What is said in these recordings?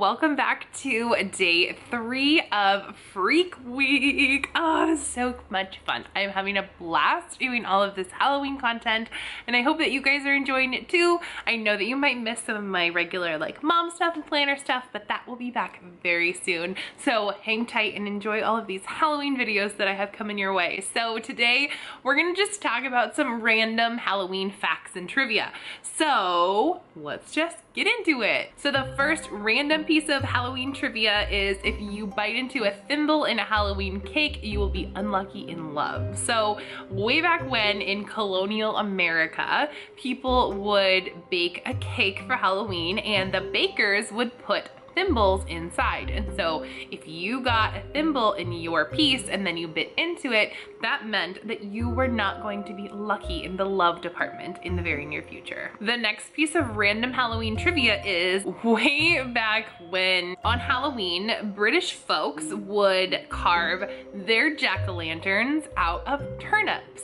welcome back to day 3 of Freak Week. Oh, this is so much fun. I'm having a blast doing all of this Halloween content, and I hope that you guys are enjoying it too. I know that you might miss some of my regular like mom stuff and planner stuff, but that will be back very soon. So hang tight and enjoy all of these Halloween videos that I have coming your way. So today we're gonna just talk about some random Halloween facts and trivia. So let's just get into it. So the first random piece of Halloween trivia is if you bite into a thimble in a Halloween cake, you will be unlucky in love. So way back when in colonial America, people would bake a cake for Halloween and the bakers would put thimbles inside. And so if you got a thimble in your piece and then you bit into it, that meant that you were not going to be lucky in the love department in the very near future. The next piece of random Halloween trivia is way back when on Halloween, British folks would carve their jack-o'-lanterns out of turnips.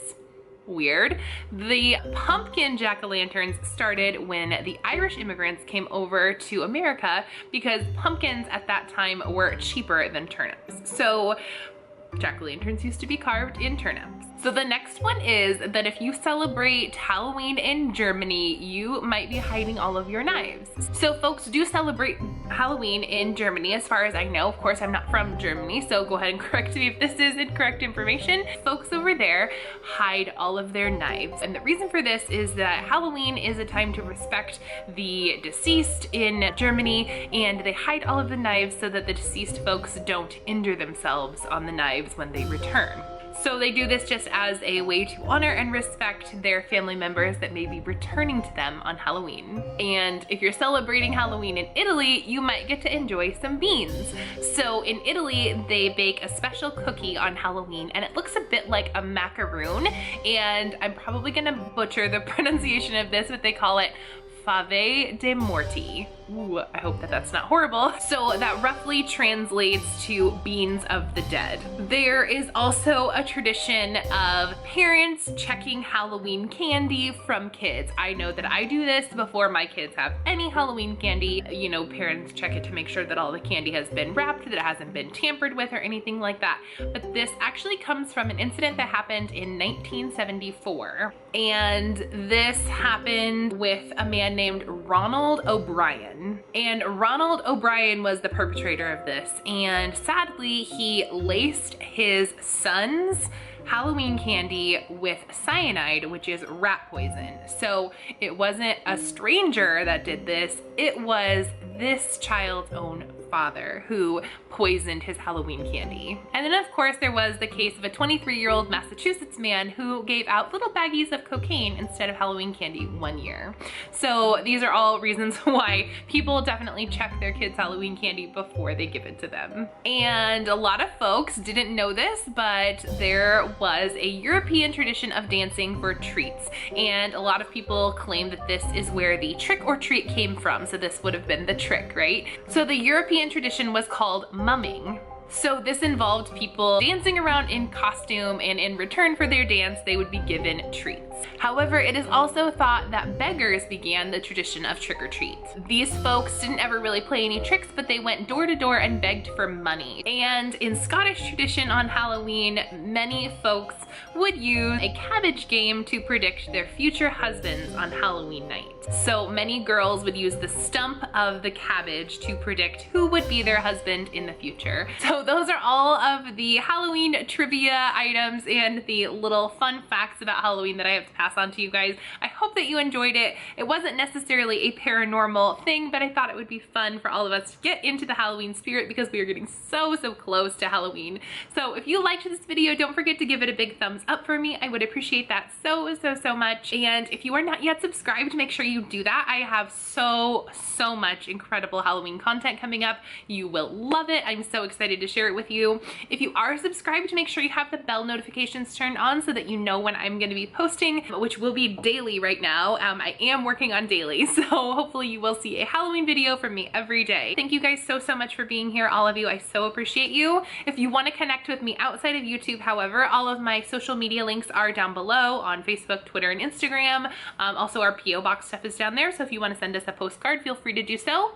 Weird. The pumpkin jack-o'-lanterns started when the Irish immigrants came over to America because pumpkins at that time were cheaper than turnips. So jack-o'-lanterns used to be carved in turnips. So the next one is that if you celebrate Halloween in Germany, you might be hiding all of your knives. So folks do celebrate Halloween in Germany as far as I know. Of course, I'm not from Germany, so go ahead and correct me if this is incorrect information. Folks over there hide all of their knives. And the reason for this is that Halloween is a time to respect the deceased in Germany, and they hide all of the knives so that the deceased folks don't injure themselves on the knives when they return. So they do this just as a way to honor and respect their family members that may be returning to them on Halloween. And if you're celebrating Halloween in Italy, you might get to enjoy some beans. So in Italy, they bake a special cookie on Halloween and it looks a bit like a macaroon. And I'm probably gonna butcher the pronunciation of this, but they call it fave de morti. Ooh, I hope that that's not horrible. So that roughly translates to beans of the dead. There is also a tradition of parents checking Halloween candy from kids. I know that I do this before my kids have any Halloween candy. You know, parents check it to make sure that all the candy has been wrapped, that it hasn't been tampered with or anything like that. But this actually comes from an incident that happened in 1974. And this happened with a man named Ronald O'Brien. And Ronald O'Brien was the perpetrator of this, and sadly he laced his son's Halloween candy with cyanide, which is rat poison. So it wasn't a stranger that did this, it was this child's own father who poisoned his Halloween candy. And then of course there was the case of a 23-year-old Massachusetts man who gave out little baggies of cocaine instead of Halloween candy one year. So these are all reasons why people definitely check their kids' Halloween candy before they give it to them. And a lot of folks didn't know this, but there was a European tradition of dancing for treats. And a lot of people claim that this is where the trick or treat came from. So this would have been the trick, right? So the European tradition was called mumming. So this involved people dancing around in costume, and in return for their dance, they would be given treats. However, it is also thought that beggars began the tradition of trick-or-treats. These folks didn't ever really play any tricks, but they went door to door and begged for money. And in Scottish tradition on Halloween, many folks would use a cabbage game to predict their future husbands on Halloween night. So many girls would use the stump of the cabbage to predict who would be their husband in the future. So those are all of the Halloween trivia items and the little fun facts about Halloween that I have to pass on to you guys. I hope that you enjoyed it. It wasn't necessarily a paranormal thing, but I thought it would be fun for all of us to get into the Halloween spirit because we are getting so close to Halloween. So if you liked this video, don't forget to give it a big thumbs up for me. I would appreciate that so much. And if you are not yet subscribed, make sure you do that. I have so much incredible Halloween content coming up. You will love it. I'm so excited to share it with you. If you are subscribed, make sure you have the bell notifications turned on so that you know when I'm going to be posting, which will be daily right now. I am working on daily, so hopefully you will see a Halloween video from me every day. Thank you guys so much for being here, all of you. I so appreciate you. If you want to connect with me outside of YouTube, however, all of my social media links are down below on Facebook, Twitter, and Instagram. Also our PO box stuff stuff is down there. So if you want to send us a postcard, feel free to do so.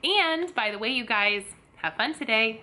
And by the way, you guys, have fun today.